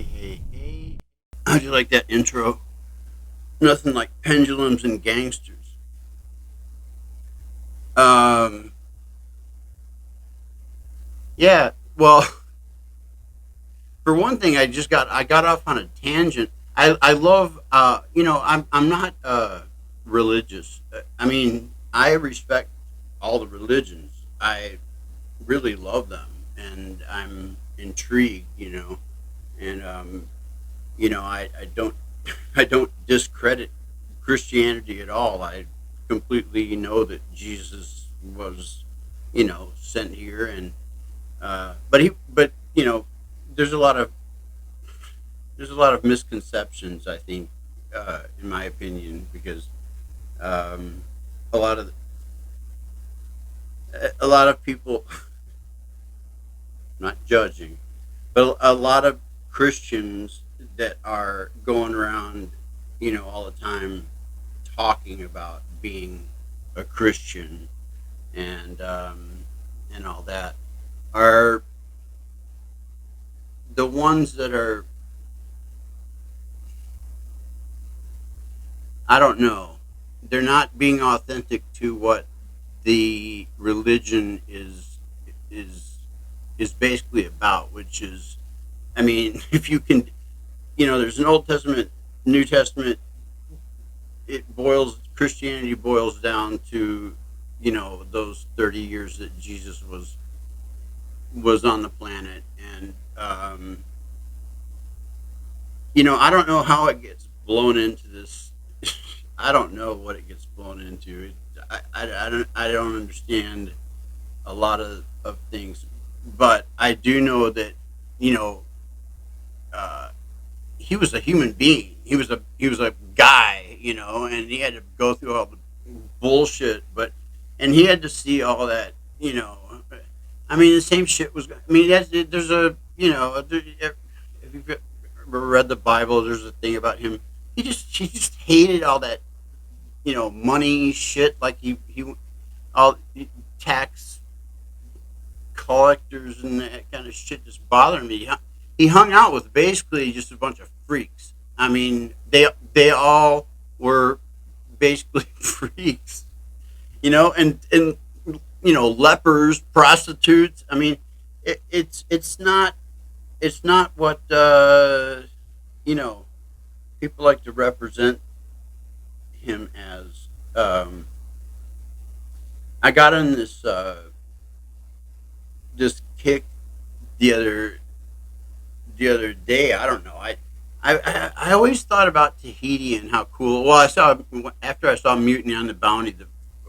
Hey. How'd you like that intro? Nothing like pendulums and gangsters. Um, yeah. Well, for one thing, I got off on a tangent. I love I'm not religious. I mean, I respect all the religions. I really love them, and I'm intrigued. And I don't I don't discredit Christianity at all. I completely know that Jesus was, sent here, and but there's a lot of misconceptions. I think, in my opinion, because um, a lot of people, not judging, but a lot of Christians that are going around, all the time talking about being a Christian and all that are the ones that are, I don't know, they're not being authentic to what the religion is is basically about, which is, I mean, if you can, there's an Old Testament, New Testament. Christianity boils down to, those 30 years that Jesus was on the planet, and I don't know how it gets blown into this. I don't know what it gets blown into. I don't understand a lot of things, but I do know that, you know uh, he was a human being. He was a guy, and he had to go through all the bullshit, and he had to see all that, I mean, the same shit was. I mean, there's a, if you've ever read the Bible, there's a thing about him. He just hated all that, money shit. Like all tax collectors and that kind of shit just bothered me. He hung out with basically just a bunch of freaks. I mean, they all were basically freaks, and lepers, prostitutes. I mean, it's not what you know people like to represent him as. I got on this kick the other day. I don't know. I always thought about Tahiti and how cool. Well, I saw after I saw Mutiny on the Bounty,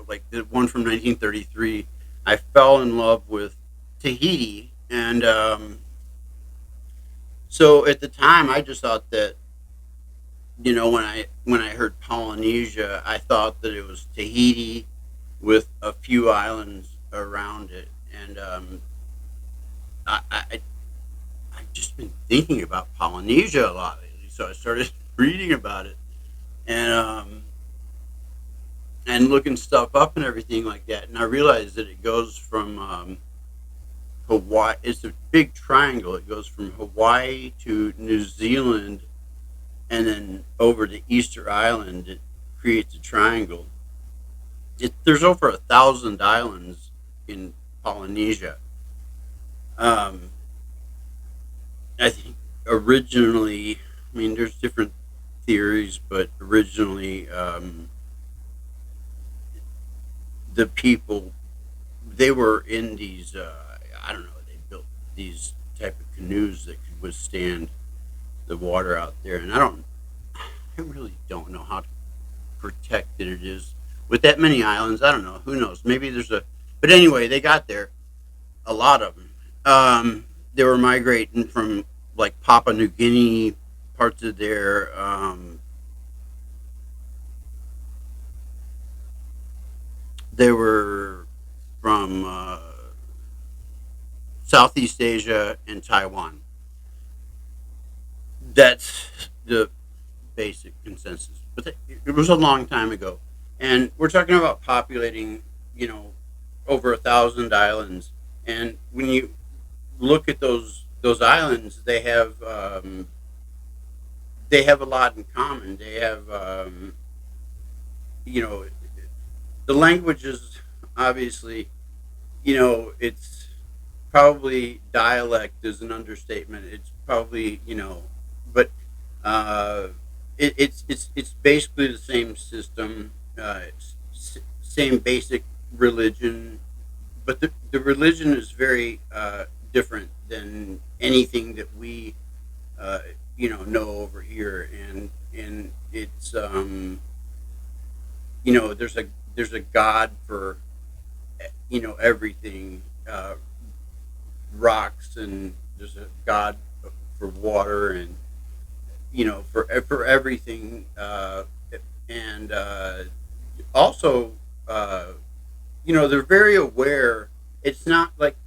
like the one from 1933. I fell in love with Tahiti, and so at the time, I just thought that, when I heard Polynesia, I thought that it was Tahiti with a few islands around it, and I I've just been thinking about Polynesia a lot lately, so I started reading about it, and looking stuff up and everything like that, and I realized that it goes from Hawaii. It's a big triangle. It goes from Hawaii to New Zealand, and then over to Easter Island. It creates a triangle. There's over 1,000 islands in Polynesia. Um, I think originally, I mean, there's different theories, but originally, the people, they were in these. I don't know. They built these type of canoes that could withstand the water out there, and I really don't know how protected it is with that many islands. I don't know. Who knows? Maybe there's a. But anyway, they got there. A lot of them. They were migrating from like Papua New Guinea, parts of their. They were from Southeast Asia and Taiwan. That's the basic consensus. But it was a long time ago, and we're talking about populating, over 1,000 islands. And when you look at those islands, they have. they have a lot in common. They have, you know, the language is obviously, it's probably dialect is an understatement. It's probably, but uh, it's basically the same system, same basic religion, but the religion is very different than anything that we uh, know over here, and it's there's a God for everything, rocks, and there's a God for water, and for everything, and also, uh, they're very aware. It's not like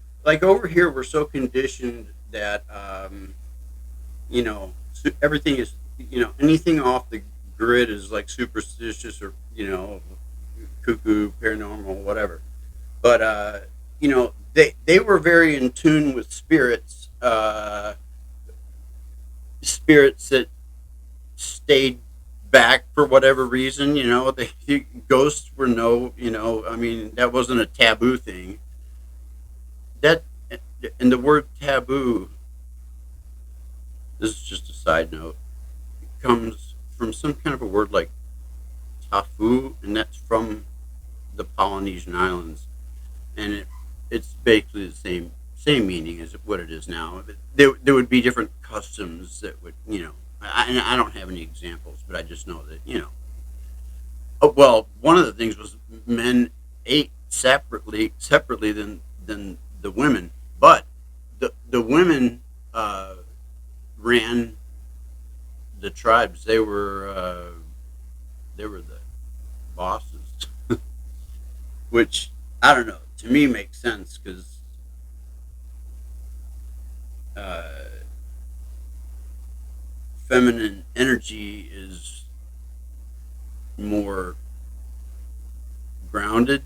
over here we're so conditioned that everything is, anything off the grid is like superstitious, or cuckoo, paranormal, whatever. But they were very in tune with spirits that stayed back for whatever reason. Ghosts were no, I mean, that wasn't a taboo thing. That and the word taboo, this is just a side note, comes from some kind of a word like tafu, and that's from the Polynesian islands, and it's basically the same meaning as what it is now. There would be different customs that would, I don't have any examples, but I just know that, well, one of the things was men ate separately than the women, but the women ran the tribes. They were the bosses, which I don't know. To me, makes sense because uh, feminine energy is more grounded,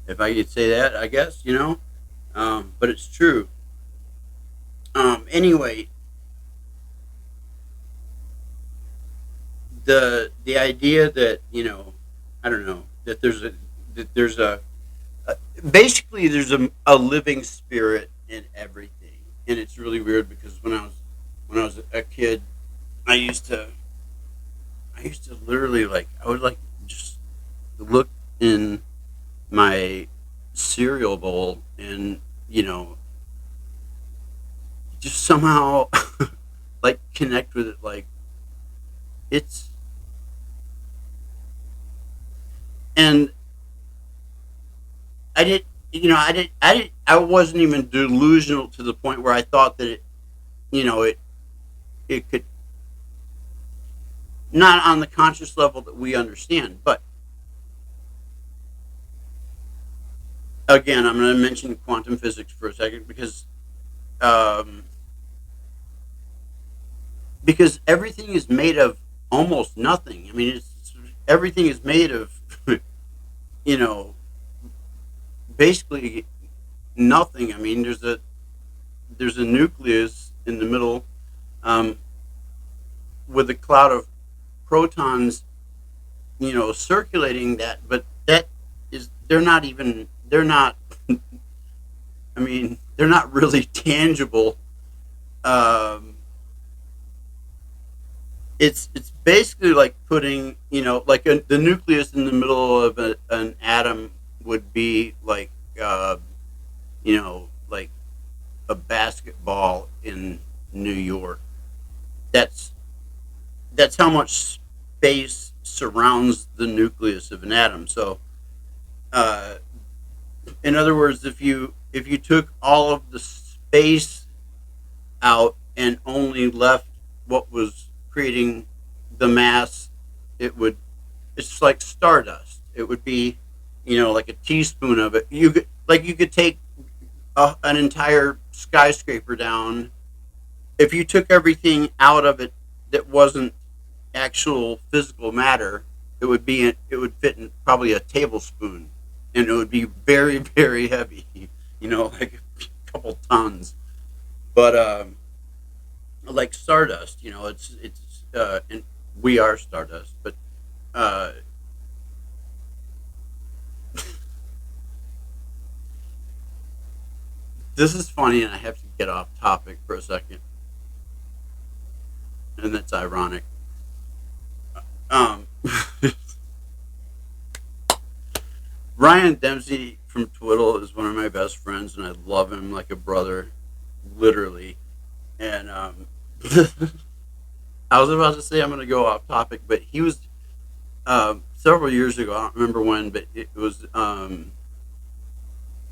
if I could say that. I guess but it's true. Anyway, the idea that I don't know, that basically there's a living spirit in everything, and it's really weird because when I was a kid, I used to literally, like, I would, like, just look in my cereal bowl and just somehow like connect with it, like it's and I wasn't even delusional to the point where I thought that it could, not on the conscious level that we understand. But again, I'm going to mention quantum physics for a second, um, because everything is made of almost nothing. I mean, everything is made of you know basically nothing. I mean, there's a nucleus in the middle, um, with a cloud of protons, circulating that, but that is they're not. I mean, they're not really tangible. Um, it's basically like putting, like the nucleus in the middle of an atom would be like, like a basketball in New York. That's that's how much space surrounds the nucleus of an atom. So, uh, in other words, if you took all of the space out and only left what was creating the mass, it would it's like stardust. It would be, like a teaspoon of it. You could take an entire skyscraper down. If you took everything out of it that wasn't actual physical matter, it would fit in probably a tablespoon, and it would be very very heavy. Like a couple tons. But like stardust. And we are stardust, but uh, this is funny, and I have to get off topic for a second, and that's ironic. Um, Ryan Dempsey from Twiddle is one of my best friends, and I love him like a brother, literally. And I was about to say I'm going to go off topic, but he was several years ago. I don't remember when, but it was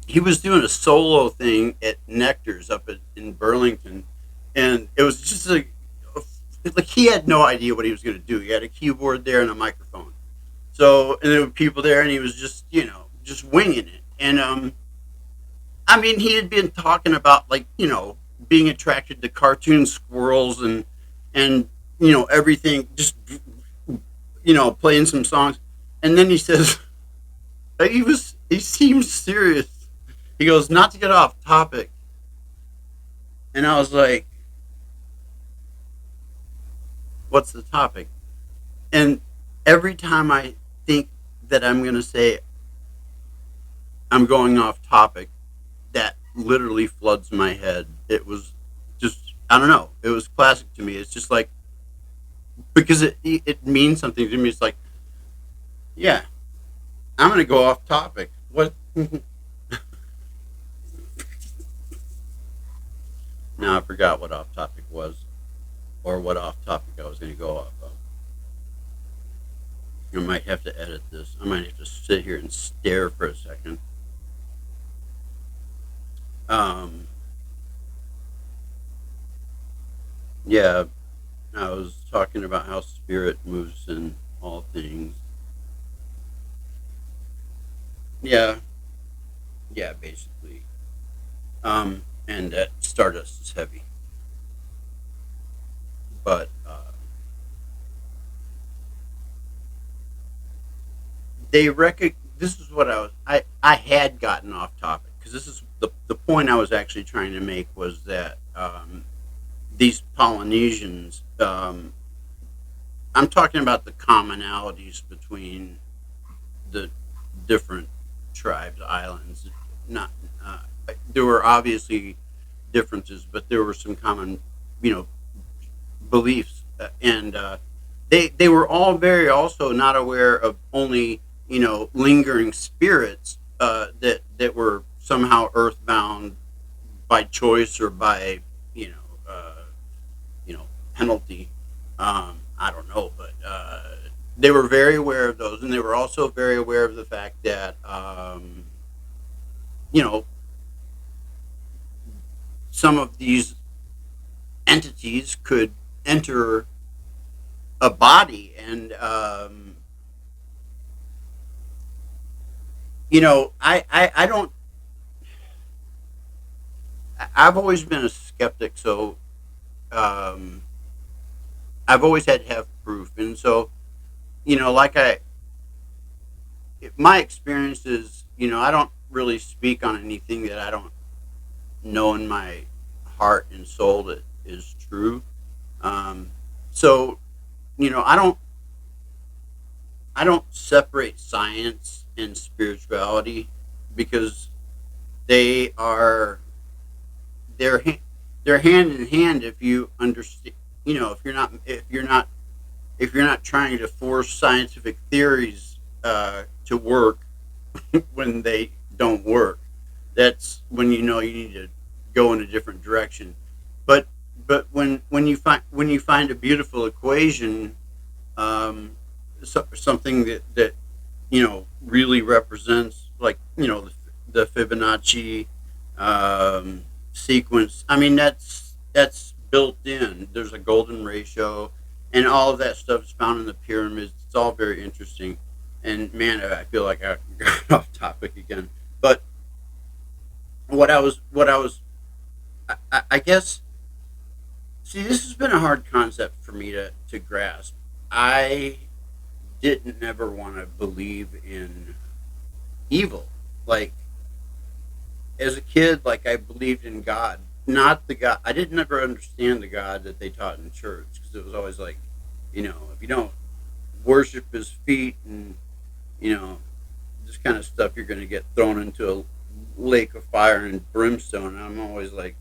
he was doing a solo thing at Nectar's in Burlington, and it was just like he had no idea what he was going to do. He had a keyboard there and a microphone. So and there were people there, and he was just just winging it. And I mean, he had been talking about like being attracted to cartoon squirrels and everything, just playing some songs, and then he says he seemed serious. He goes, not to get off topic, and I was like, what's the topic? And every time I think that I'm going to say I'm going off topic, that literally floods my head. It was just, I don't know. It was classic to me. It's just like, because it means something to me. It's like, yeah, I'm going to go off topic. What? Now I forgot what off topic was, or what off topic I was going to go off of. I might have to edit this. I might have to sit here and stare for a second. Um, yeah, I was talking about how spirit moves in all things. Yeah, yeah, basically. And that Stardust is heavy, but they rec. This is what I had gotten off topic because this is the point I was actually trying to make was that these Polynesians. I'm talking about the commonalities between the different tribes, islands. Not there were obviously differences, but there were some common, you know, beliefs, and they were all very also not aware of only lingering spirits that were somehow earthbound by choice or by you know penalty. I don't know, but they were very aware of those, and they were also very aware of the fact that you know some of these entities could enter a body, and I don't. I've always been a skeptic, so um, I've always had to have proof, and so like my experience is, I don't really speak on anything that I don't know in my heart and soul that is true. Um, so I don't separate science and spirituality because they are they're they're hand in hand if you understand. If you're not trying to force scientific theories to work when they don't work, that's when you need to go in a different direction. But when you find a beautiful equation, something that really represents, like the Fibonacci sequence. I mean, that's built in. There's a golden ratio, and all of that stuff is found in the pyramids. It's all very interesting. And man, I feel like I got off topic again. But I guess, see, this has been a hard concept for me to grasp. I didn't ever want to believe in evil. Like, as a kid, like, I believed in God, not the God. I didn't ever understand the God that they taught in church because it was always like, if you don't worship His feet and you know this kind of stuff, you're going to get thrown into a lake of fire and brimstone. And I'm always like,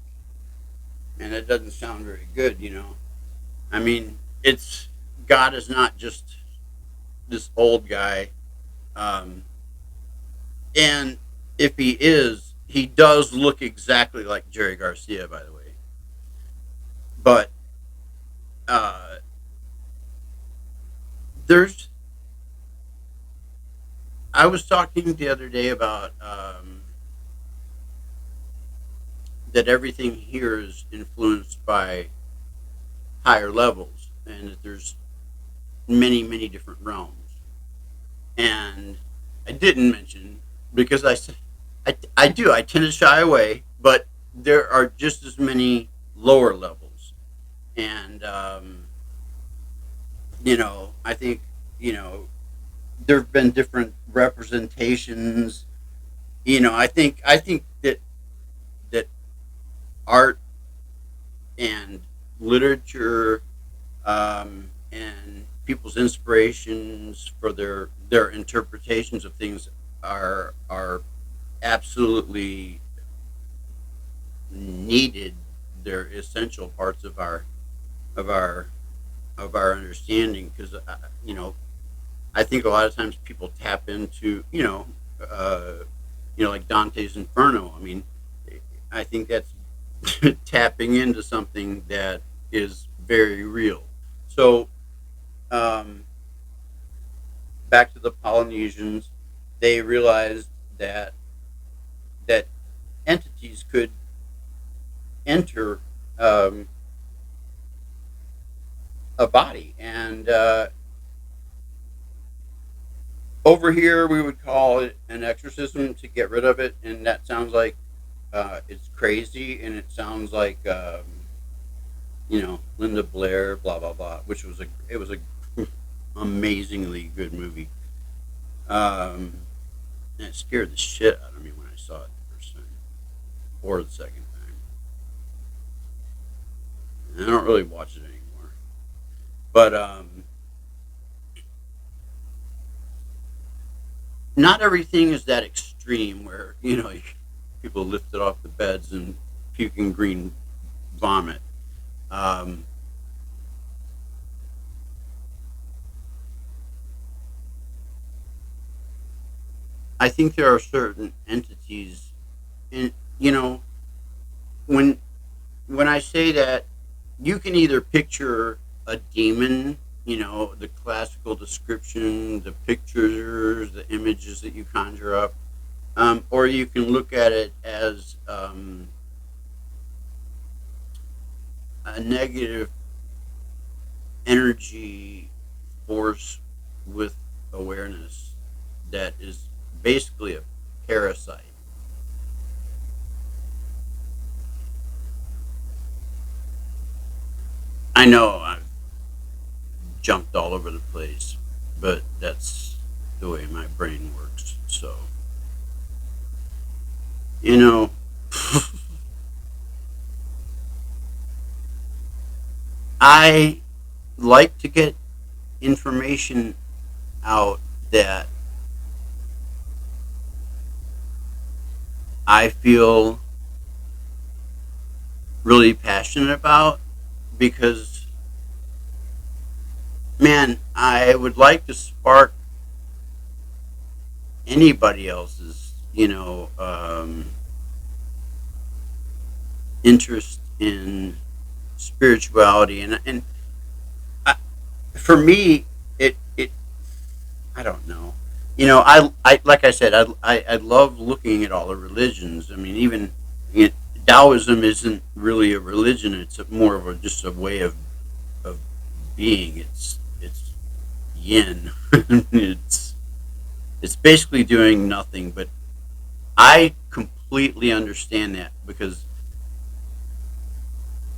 man, that doesn't sound very good. I mean, it's God is not just this old guy, um, and if He is, He does look exactly like Jerry Garcia, by the way. But uh, there's I was talking the other day about that everything here is influenced by higher levels, and that there's many, many different realms. And I didn't mention because I do I tend to shy away, but there are just as many lower levels, and I think there have been different representations. I think that art and literature, and people's inspirations for their interpretations of things are absolutely needed. They're essential parts of our of our understanding because I think a lot of times people tap into like Dante's Inferno. I mean, I think that's tapping into something that is very real. So, um, back to the Polynesians, they realized that entities could enter um, a body, and over here we would call it an exorcism to get rid of it, and that sounds like it's crazy, and it sounds like Linda Blair, blah blah blah, which was a amazingly good movie. Um, and it scared the shit out of me when I saw it the first time or the second time. And I don't really watch it anymore, but not everything is that extreme where people lifted off the beds and puking green vomit. Um, I think there are certain entities, and when when I say that, you can either picture a demon, the classical description, the pictures, the images that you conjure up, or you can look at it as a negative energy force with awareness that is basically a parasite. I know I've jumped all over the place, but that's the way my brain works. So, you know, I like to get information out that I feel really passionate about because, man, I would like to spark anybody else's, interest in spirituality, and I, for me, it I don't know. I like I said, I love looking at all the religions. I mean, even it, Taoism isn't really a religion; it's more of just a way of being. It's yin. It's basically doing nothing. But I completely understand that because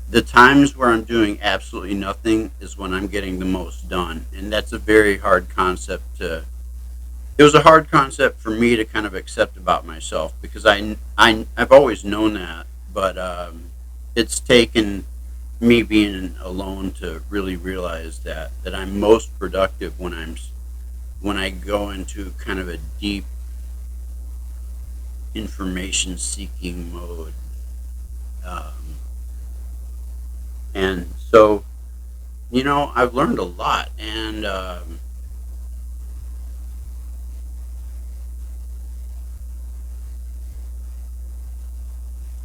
the times where I'm doing absolutely nothing is when I'm getting the most done, and that's a very hard concept to. It was a hard concept for me to kind of accept about myself because I've always known that, but it's taken me being alone to really realize that I'm most productive when I go into kind of a deep information seeking mode. Um, and so, I've learned a lot, and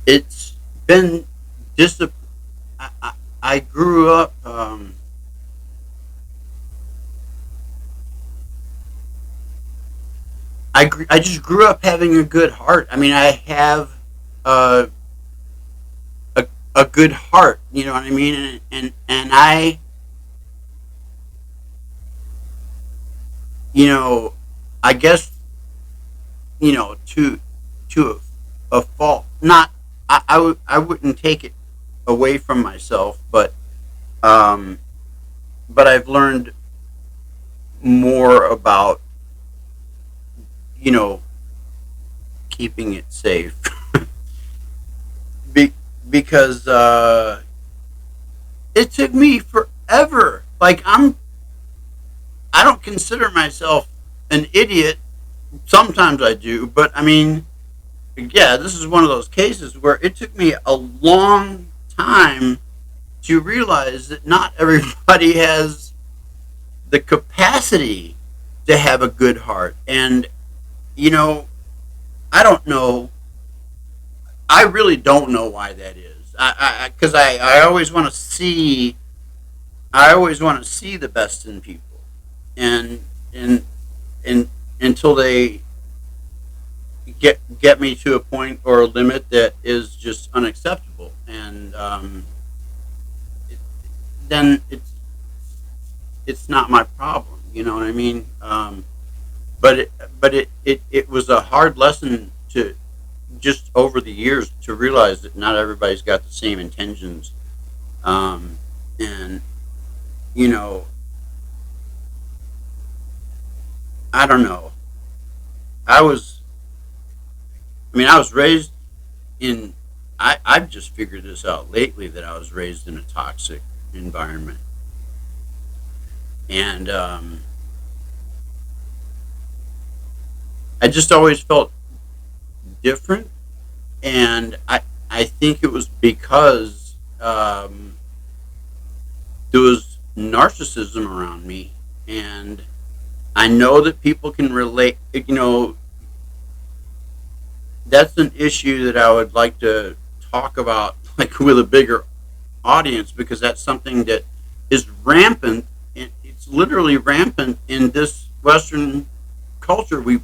it's been discipline. I grew up. I just grew up having a good heart. I mean, I have uh, a a good heart. You know what I mean? And you know, I guess to a fault. Not I wouldn't take it away from myself, um, but I've learned more about you know keeping it safe. Be, because it took me forever. Like I don't consider myself an idiot. Sometimes I do, but I mean, yeah, this is one of those cases where it took me a long time to realize that not everybody has the capacity to have a good heart. And, you know, I don't know. I really don't know why that is. Because I always want to see, I always want to see the best in people. And, and until they get me to a point or a limit that is just unacceptable. And, it, then it's not my problem. You know what I mean? But it was a hard lesson to just over the years to realize that not everybody's got the same intentions. Um, and you know, I don't know. I was, I was raised in. I've just figured this out lately that I was raised in a toxic environment, and I just always felt different. And I think it was because there was narcissism around me, and I know that people can relate. That's an issue that I would like to talk about, like with a bigger audience, because that's something that is rampant. It's literally rampant in this Western culture. We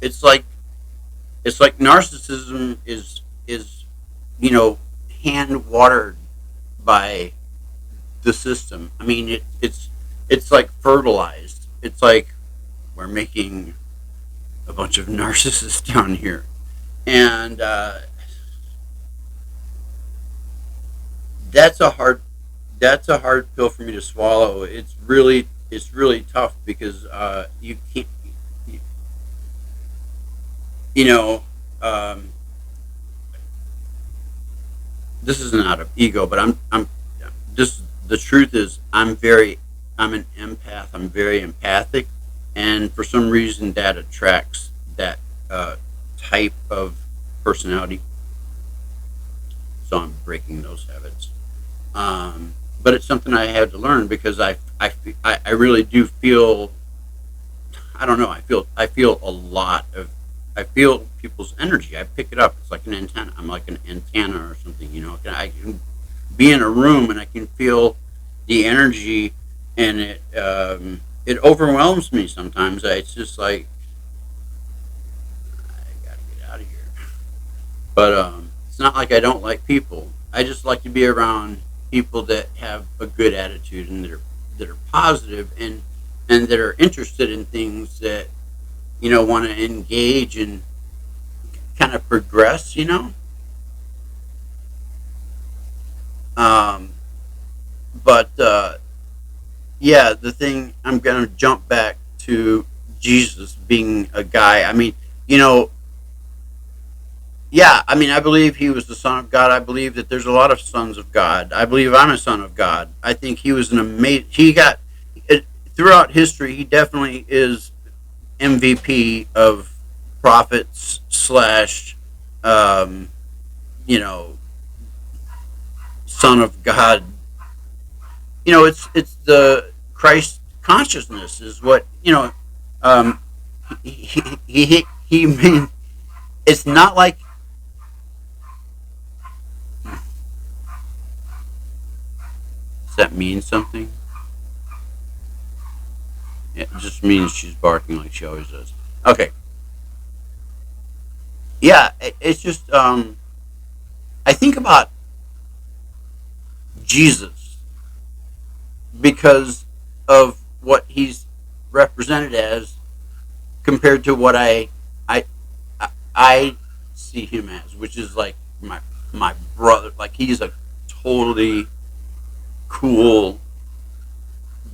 it's like narcissism is you know hand watered by the system. I mean, it's like fertilized. It's like we're making a bunch of narcissists down here, and that's a hard pill for me to swallow. It's really tough because you can't you, you know um, this isn't out of ego, but I'm just the truth is I'm an empath. I'm very empathic, and for some reason that attracts that type of personality. So I'm breaking those habits. But it's something I had to learn because I really do feel. I don't know. I feel a lot of. I feel people's energy. I pick it up. It's like an antenna. I'm like an antenna or something. I can be in a room and I can feel the energy, and it overwhelms me sometimes. It's just like I gotta get out of here. But it's not like I don't like people. I just like to be around people that have a good attitude and that are positive, and that are interested in things that want to engage and kind of progress. Um, but yeah, the thing I'm gonna jump back to Jesus being a guy. I mean, you know, Yeah, I mean, I believe he was the son of God. I believe that there's a lot of sons of God. I believe I'm a son of God. I think he was an amazing. He got it, throughout history. He definitely is MVP of prophets slash, um, you know, son of God. It's the Christ consciousness is what Um, he mean, it's not like, does that mean something? It just means she's barking like she always does. Okay, yeah, it's just I think about Jesus because of what he's represented as compared to what I I see him as, which is like my brother. Like he's a totally cool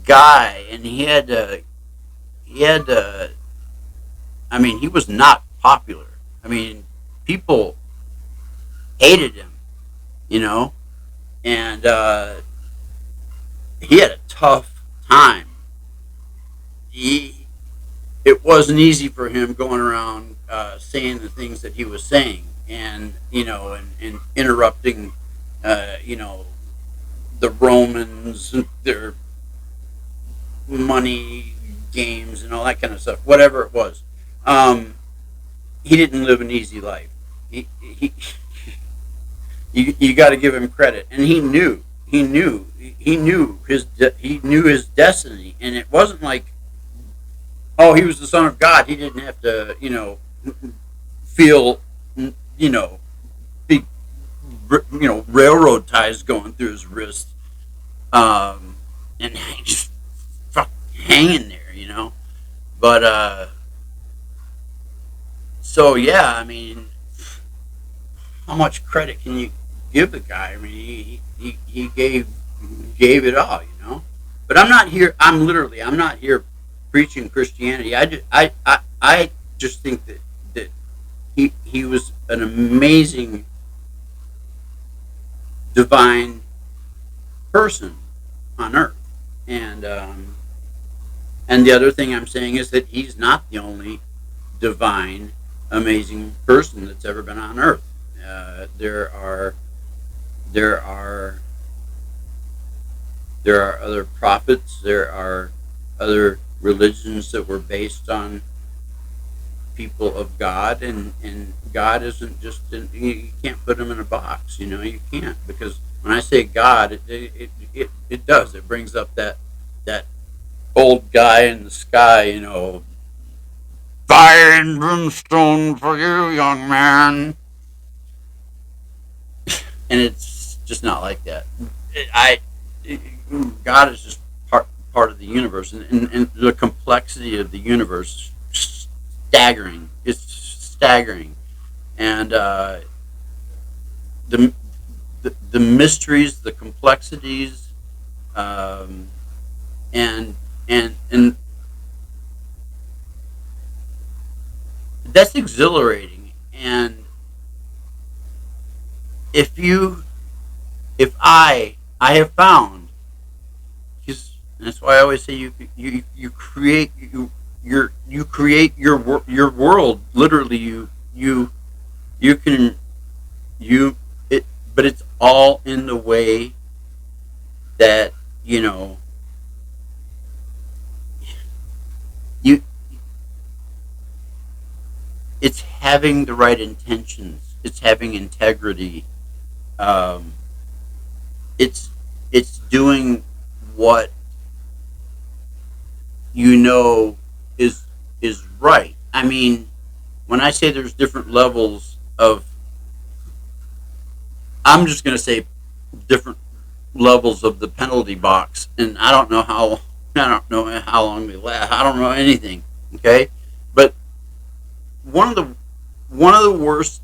guy, and he had I mean, he was not popular. I mean, people hated him, you know, and he had a tough time. He It wasn't easy for him going around saying the things that he was saying, and and interrupting, you know, the Romans, their money games, and all that kind of stuff. Whatever it was, um, he didn't live an easy life. He you got to give him credit, and he knew his destiny, and it wasn't like, oh, he was the son of God. He didn't have to, feel, you know, big, railroad ties going through his wrist, and just fucking hanging there, But so yeah, I mean, how much credit can you give the guy? I mean, he gave it all, But I'm not here. I'm not here preaching Christianity. I just think that he was an amazing divine person on earth, and the other thing I'm saying is that he's not the only divine, amazing person that's ever been on earth. There are there are other prophets. There are other religions that were based on people of God, and God isn't just you can't put him in a box. You can't, because when I say God, it does. It brings up that old guy in the sky. Fire and brimstone for you, young man. And it's just not like that. I God is just part of the universe, and the complexity of the universe is staggering. It's staggering, and the, the mysteries, the complexities, um, and that's exhilarating. And if you if I have found, because that's why I always say you create you create your world. Literally, you can you it but it's all in the way that you it's having the right intentions, it's having integrity, um, it's doing what you know is right. I mean, when I say there's different levels of, I'm just going to say different levels of the penalty box, and I don't know how long they last. I don't know anything. Okay, but one of the one of the worst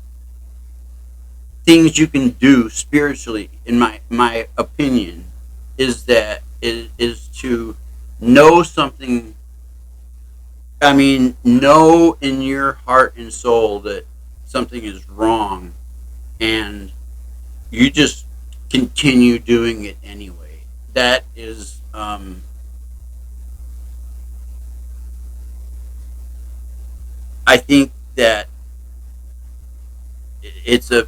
things you can do spiritually, in my opinion, is to know something. I mean, know in your heart and soul that something is wrong, and you just continue doing it anyway. That is, I think that it's a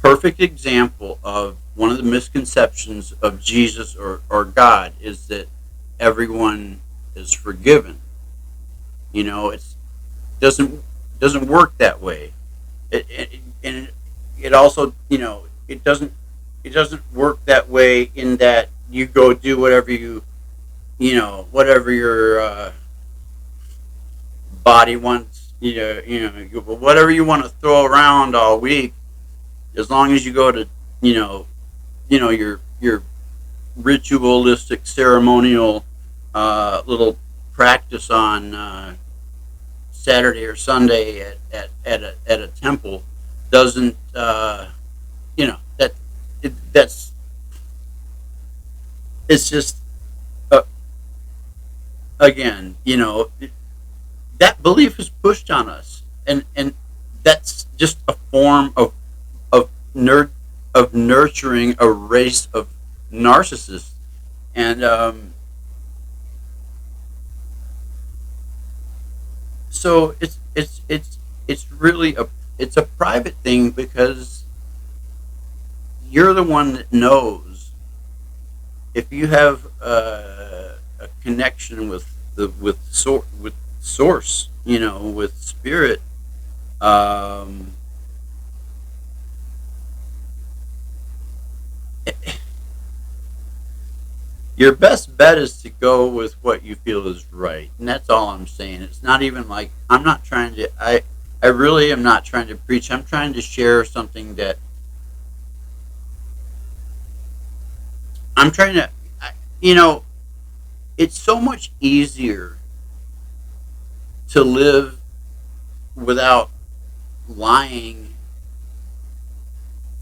perfect example of one of the misconceptions of Jesus or God is that everyone is forgiven. It's doesn't doesn't work that way. And it also, it doesn't work that way in that you go do whatever whatever your body wants. Whatever you want to throw around all week, as long as you go to you know your ritualistic ceremonial little practice on Saturday or Sunday at a temple doesn't that that's it's just uh, again that belief is pushed on us, and that's just a form of nur- of nurturing a race of narcissists. And so it's really a private thing, because you're the one that knows if you have a connection with source, with spirit. Um, your best bet is to go with what you feel is right, and that's all I'm saying. It's not even like I'm not trying to. I really am not trying to preach. I'm trying to share something that I'm trying to. You know, it's so much easier to live without lying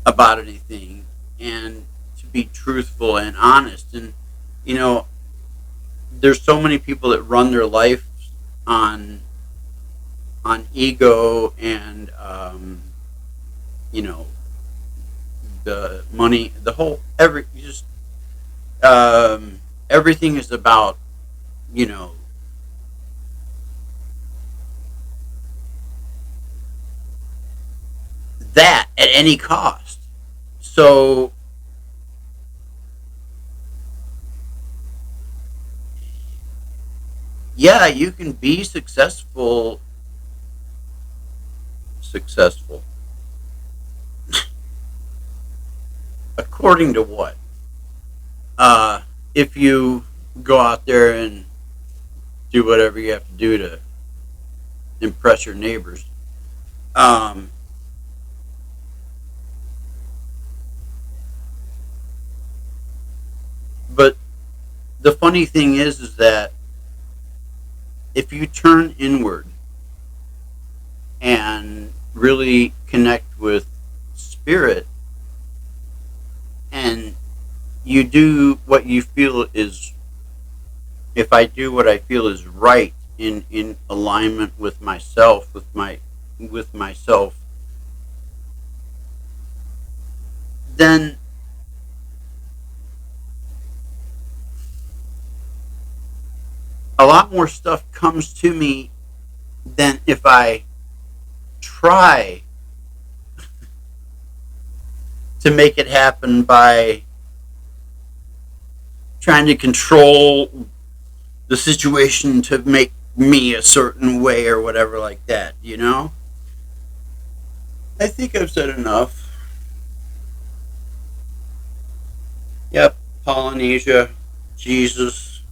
about anything, and to be truthful and honest. And you know, there's so many people that run their life on ego and you know the money, the whole every just everything is about you know that at any cost. So yeah, you can be successful according to what? If you go out there and do whatever you have to do to impress your neighbors. Um, but the funny thing is that if you turn inward and really connect with spirit, and you do what you feel is, if I do what I feel is right in alignment with myself, with myself, then a lot more stuff comes to me than if I try to make it happen by trying to control the situation to make me a certain way or whatever like that. I think I've said enough. Yep, Polynesia, Jesus,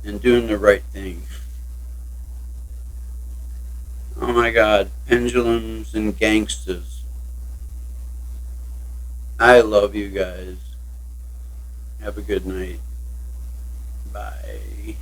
and doing the right thing. Oh my god, pendulums and gangstas. I love you guys. Have a good night. Bye.